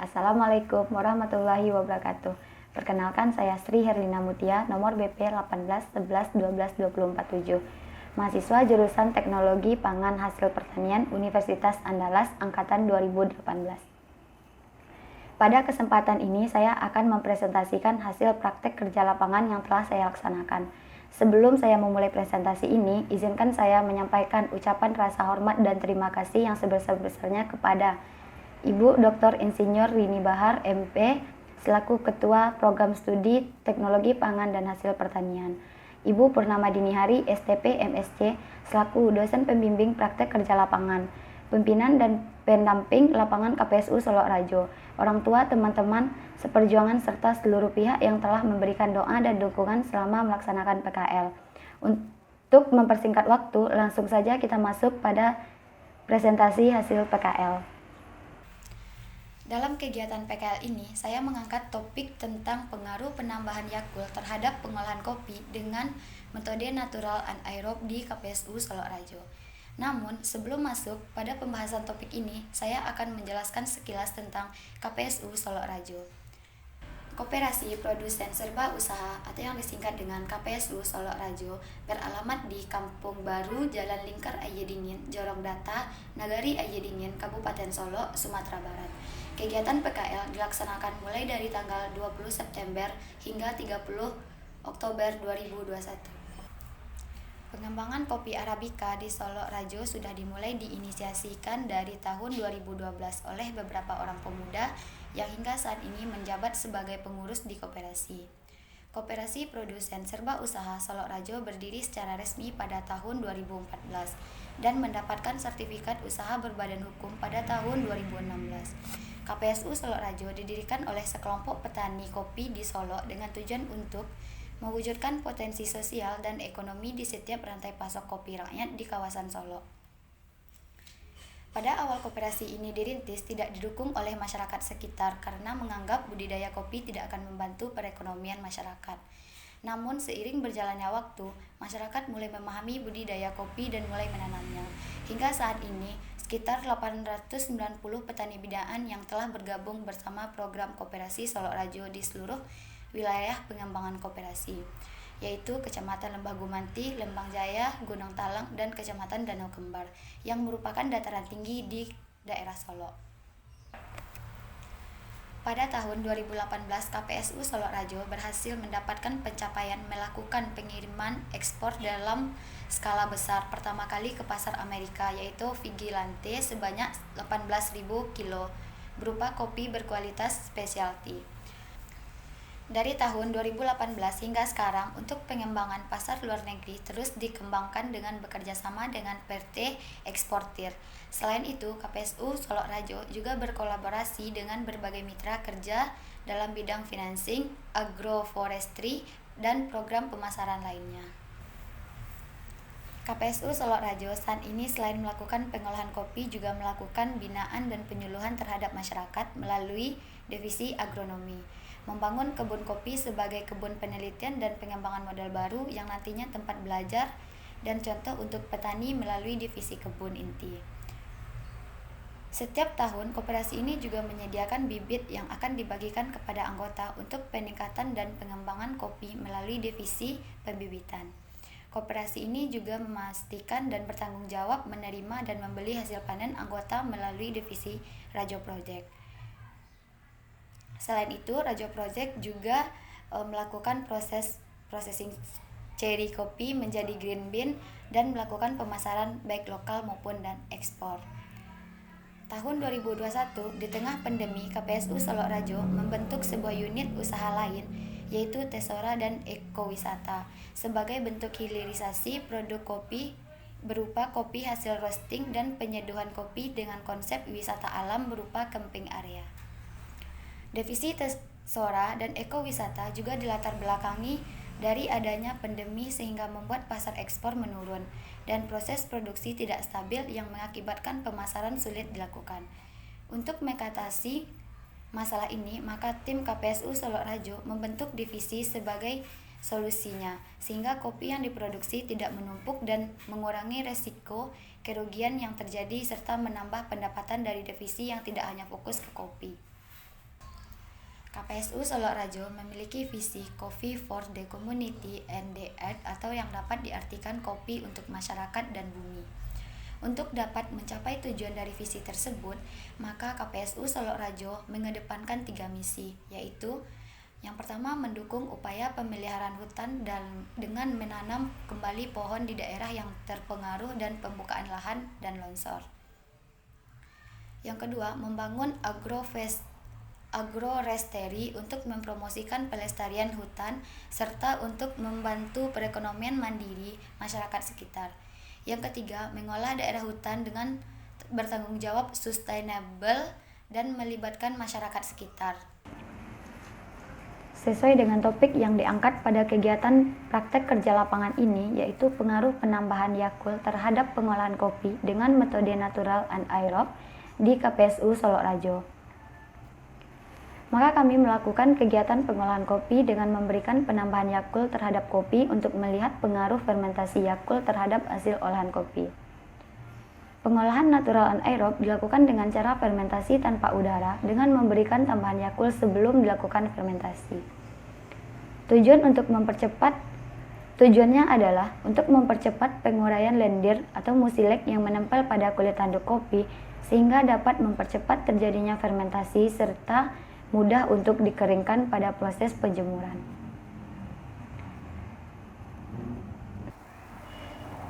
Assalamualaikum warahmatullahi wabarakatuh. Perkenalkan, saya Sri Herlina Mutia, nomor BP 18 11 12 24 7, mahasiswa jurusan Teknologi Pangan Hasil Pertanian Universitas Andalas angkatan 2018. Pada kesempatan ini saya akan mempresentasikan hasil praktek kerja lapangan yang telah saya laksanakan. Sebelum saya memulai presentasi ini, izinkan saya menyampaikan ucapan rasa hormat dan terima kasih yang sebesar-besarnya kepada Ibu Dr. Insinyur Rini Bahar, MP, selaku Ketua Program Studi Teknologi Pangan dan Hasil Pertanian. Ibu Purnama Dinihari, STP, MSc, selaku dosen pembimbing praktek kerja lapangan, pimpinan dan pendamping lapangan KPSU Solo Rajo, orang tua, teman-teman seperjuangan, serta seluruh pihak yang telah memberikan doa dan dukungan selama melaksanakan PKL. Untuk mempersingkat waktu, langsung saja kita masuk pada presentasi hasil PKL. Dalam kegiatan PKL ini, saya mengangkat topik tentang pengaruh penambahan Yakult terhadap pengolahan kopi dengan metode natural anaerob di KPSU Solo Rajo. Namun, sebelum masuk pada pembahasan topik ini, saya akan menjelaskan sekilas tentang KPSU Solo Rajo. Koperasi Produsen Serba Usaha atau yang disingkat dengan KPSU Solo Rajo beralamat di Kampung Baru, Jalan Lingkar Ajedingin, Jorong Data, Nagari Ajedingin, Kabupaten Solo, Sumatera Barat. Kegiatan PKL dilaksanakan mulai dari tanggal 20 September hingga 30 Oktober 2021. Pengembangan kopi Arabica di Solo Rajo sudah dimulai diinisiasikan dari tahun 2012 oleh beberapa orang pemuda yang hingga saat ini menjabat sebagai pengurus di koperasi. Koperasi Produsen Serba Usaha Solo Rajo berdiri secara resmi pada tahun 2014 dan mendapatkan sertifikat usaha berbadan hukum pada tahun 2016. KPSU Solo Rajo didirikan oleh sekelompok petani kopi di Solo dengan tujuan untuk mewujudkan potensi sosial dan ekonomi di setiap rantai pasok kopi rakyat di kawasan Solo. Pada awal koperasi ini dirintis tidak didukung oleh masyarakat sekitar karena menganggap budidaya kopi tidak akan membantu perekonomian masyarakat. Namun seiring berjalannya waktu, masyarakat mulai memahami budidaya kopi dan mulai menanamnya. Hingga saat ini, sekitar 890 petani binaan yang telah bergabung bersama program Koperasi Solo Rajo di seluruh wilayah pengembangan koperasi, yaitu Kecamatan Lembah Gumanti, Lembang Jaya, Gunung Talang, dan Kecamatan Danau Kembar, yang merupakan dataran tinggi di daerah Solo. Pada tahun 2018, KPSU Solo Rajo berhasil mendapatkan pencapaian melakukan pengiriman ekspor dalam skala besar pertama kali ke pasar Amerika, yaitu Vigilante sebanyak 18.000 kilo berupa kopi berkualitas specialty. Dari tahun 2018 hingga sekarang, untuk pengembangan pasar luar negeri terus dikembangkan dengan bekerja sama dengan PT eksportir. Selain itu, KPSU Solo Rajo juga berkolaborasi dengan berbagai mitra kerja dalam bidang financing, agroforestry, dan program pemasaran lainnya. KPSU Solo Rajo saat ini selain melakukan pengolahan kopi juga melakukan binaan dan penyuluhan terhadap masyarakat melalui divisi agronomi, membangun kebun kopi sebagai kebun penelitian dan pengembangan model baru yang nantinya tempat belajar dan contoh untuk petani melalui divisi kebun inti. Setiap tahun, koperasi ini juga menyediakan bibit yang akan dibagikan kepada anggota untuk peningkatan dan pengembangan kopi melalui divisi pembibitan. Koperasi ini juga memastikan dan bertanggung jawab menerima dan membeli hasil panen anggota melalui divisi Rajo Project. Selain itu, Rajo Project juga melakukan processing cherry kopi menjadi green bean dan melakukan pemasaran baik lokal maupun dan ekspor. Tahun 2021, di tengah pandemi, KPSU Solo Rajo membentuk sebuah unit usaha lain, yaitu Tesora dan Ekowisata, sebagai bentuk hilirisasi produk kopi berupa kopi hasil roasting dan penyeduhan kopi dengan konsep wisata alam berupa camping area. Divisi Tesora dan Ekowisata juga dilatar belakangi dari adanya pandemi sehingga membuat pasar ekspor menurun dan proses produksi tidak stabil yang mengakibatkan pemasaran sulit dilakukan. Untuk mengatasi masalah ini, maka tim KPSU Solo Rajo membentuk divisi sebagai solusinya, sehingga kopi yang diproduksi tidak menumpuk dan mengurangi resiko kerugian yang terjadi serta menambah pendapatan dari divisi yang tidak hanya fokus ke kopi. KPSU Solo Rajo memiliki visi Coffee for the Community and the Earth atau yang dapat diartikan kopi untuk masyarakat dan bumi. Untuk dapat mencapai tujuan dari visi tersebut, maka KPSU Solo Rajo mengedepankan 3 misi, yaitu yang pertama mendukung upaya pemeliharaan hutan dan dengan menanam kembali pohon di daerah yang terpengaruh dan pembukaan lahan dan longsor. Yang kedua, membangun agroresteri untuk mempromosikan pelestarian hutan serta untuk membantu perekonomian mandiri masyarakat sekitar. Yang ketiga, mengolah daerah hutan dengan bertanggung jawab sustainable dan melibatkan masyarakat sekitar. Sesuai dengan topik yang diangkat pada kegiatan praktek kerja lapangan ini, yaitu pengaruh penambahan Yakult terhadap pengolahan kopi dengan metode natural anaerob di KPSU Solo Rajo. Maka kami melakukan kegiatan pengolahan kopi dengan memberikan penambahan Yakult terhadap kopi untuk melihat pengaruh fermentasi Yakult terhadap hasil olahan kopi. Pengolahan natural anaerob dilakukan dengan cara fermentasi tanpa udara dengan memberikan tambahan Yakult sebelum dilakukan fermentasi. Tujuannya adalah untuk mempercepat penguraian lendir atau musilek yang menempel pada kulit tanduk kopi sehingga dapat mempercepat terjadinya fermentasi serta mudah untuk dikeringkan pada proses penjemuran.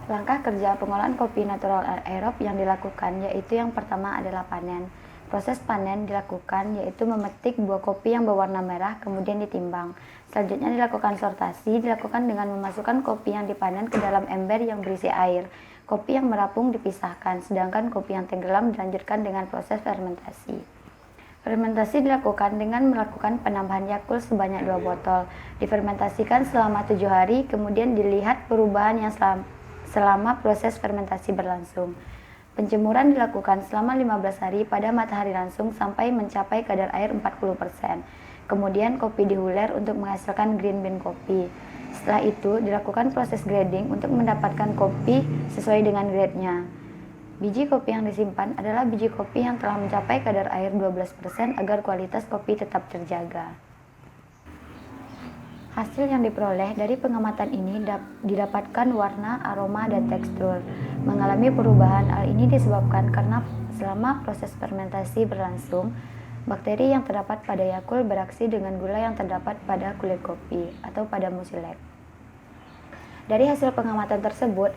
Langkah kerja pengolahan kopi natural anaerob yang dilakukan yaitu yang pertama adalah panen. Proses panen dilakukan yaitu memetik buah kopi yang berwarna merah kemudian ditimbang. Selanjutnya dilakukan sortasi, dilakukan dengan memasukkan kopi yang dipanen ke dalam ember yang berisi air. Kopi yang merapung dipisahkan, sedangkan kopi yang tenggelam dilanjutkan dengan proses fermentasi. Fermentasi dilakukan dengan melakukan penambahan Yakult sebanyak 2 botol. Difermentasikan selama 7 hari, kemudian dilihat perubahan yang selama proses fermentasi berlangsung. Penjemuran dilakukan selama 15 hari pada matahari langsung sampai mencapai kadar air 40%. Kemudian kopi dihuler untuk menghasilkan green bean kopi. Setelah itu dilakukan proses grading untuk mendapatkan kopi sesuai dengan grade-nya. Biji kopi yang disimpan adalah biji kopi yang telah mencapai kadar air 12% agar kualitas kopi tetap terjaga. Hasil yang diperoleh dari pengamatan ini didapatkan warna, aroma, dan tekstur. Mengalami perubahan, hal ini disebabkan karena selama proses fermentasi berlangsung, bakteri yang terdapat pada Yakult beraksi dengan gula yang terdapat pada kulit kopi atau pada musilek. Dari hasil pengamatan tersebut,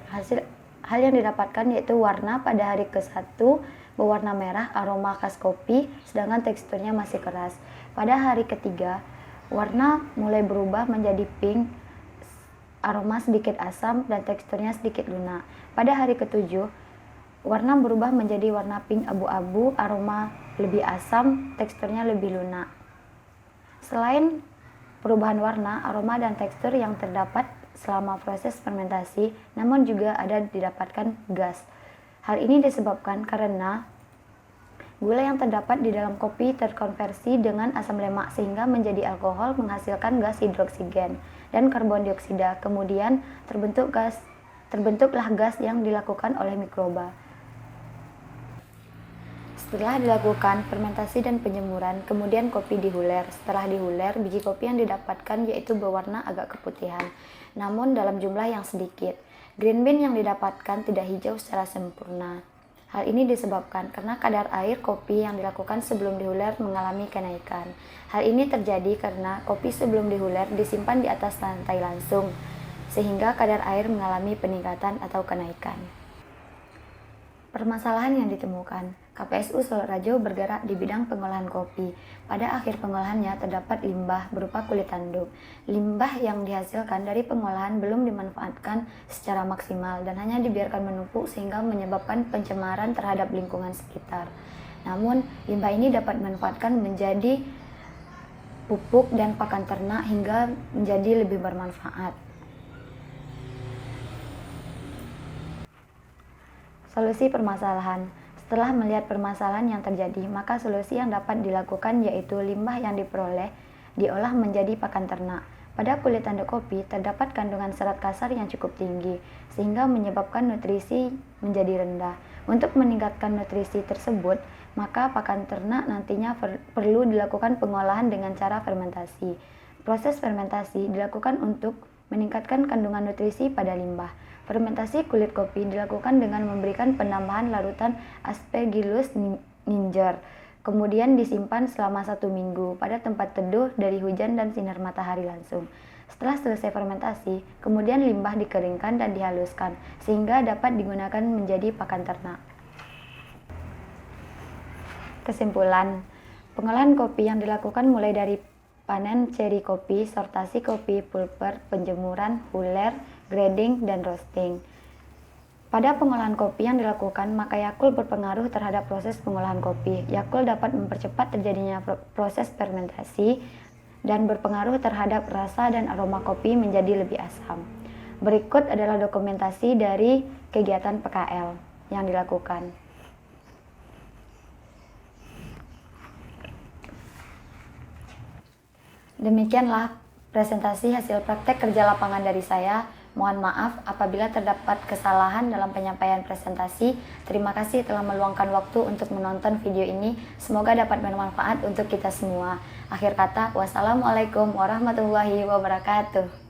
hal yang didapatkan yaitu warna pada hari ke-1 berwarna merah, aroma khas kopi, sedangkan teksturnya masih keras. Pada hari ketiga, warna mulai berubah menjadi pink, aroma sedikit asam, dan teksturnya sedikit lunak. Pada hari ke-7, warna berubah menjadi warna pink abu-abu, aroma lebih asam, teksturnya lebih lunak. Selain perubahan warna, aroma, dan tekstur yang terdapat selama proses fermentasi, namun juga ada didapatkan gas. Hal ini disebabkan karena gula yang terdapat di dalam kopi terkonversi dengan asam lemak sehingga menjadi alkohol menghasilkan gas hidroksigen dan karbon dioksida. Kemudian terbentuklah gas yang dilakukan oleh mikroba. Setelah dilakukan fermentasi dan penjemuran, kemudian kopi dihuler. Setelah dihuler, biji kopi yang didapatkan yaitu berwarna agak keputihan, namun dalam jumlah yang sedikit. Green bean yang didapatkan tidak hijau secara sempurna. Hal ini disebabkan karena kadar air kopi yang dilakukan sebelum dihuler mengalami kenaikan. Hal ini terjadi karena kopi sebelum dihuler disimpan di atas lantai langsung, sehingga kadar air mengalami peningkatan atau kenaikan. Permasalahan yang ditemukan, KPSU Solo Rajo bergerak di bidang pengolahan kopi. Pada akhir pengolahannya terdapat limbah berupa kulit tanduk. Limbah yang dihasilkan dari pengolahan belum dimanfaatkan secara maksimal dan hanya dibiarkan menumpuk sehingga menyebabkan pencemaran terhadap lingkungan sekitar. Namun, limbah ini dapat dimanfaatkan menjadi pupuk dan pakan ternak hingga menjadi lebih bermanfaat. Solusi permasalahan. Setelah melihat permasalahan yang terjadi, maka solusi yang dapat dilakukan yaitu limbah yang diperoleh diolah menjadi pakan ternak. Pada kulit tanduk kopi terdapat kandungan serat kasar yang cukup tinggi, sehingga menyebabkan nutrisi menjadi rendah. Untuk meningkatkan nutrisi tersebut, maka pakan ternak nantinya perlu dilakukan pengolahan dengan cara fermentasi. Proses fermentasi dilakukan untuk meningkatkan kandungan nutrisi pada limbah. Fermentasi kulit kopi dilakukan dengan memberikan penambahan larutan Aspergillus niger, kemudian disimpan selama 1 minggu pada tempat teduh dari hujan dan sinar matahari langsung. Setelah selesai fermentasi, kemudian limbah dikeringkan dan dihaluskan sehingga dapat digunakan menjadi pakan ternak. Kesimpulan, pengolahan kopi yang dilakukan mulai dari panen ceri kopi, sortasi kopi, pulper, penjemuran, huler, grading, dan roasting. Pada pengolahan kopi yang dilakukan, maka Yakult berpengaruh terhadap proses pengolahan kopi. Yakult dapat mempercepat terjadinya proses fermentasi dan berpengaruh terhadap rasa dan aroma kopi menjadi lebih asam. Berikut adalah dokumentasi dari kegiatan PKL yang dilakukan. Demikianlah presentasi hasil praktek kerja lapangan dari saya. Mohon maaf apabila terdapat kesalahan dalam penyampaian presentasi. Terima kasih telah meluangkan waktu untuk menonton video ini. Semoga dapat bermanfaat untuk kita semua. Akhir kata, wassalamualaikum warahmatullahi wabarakatuh.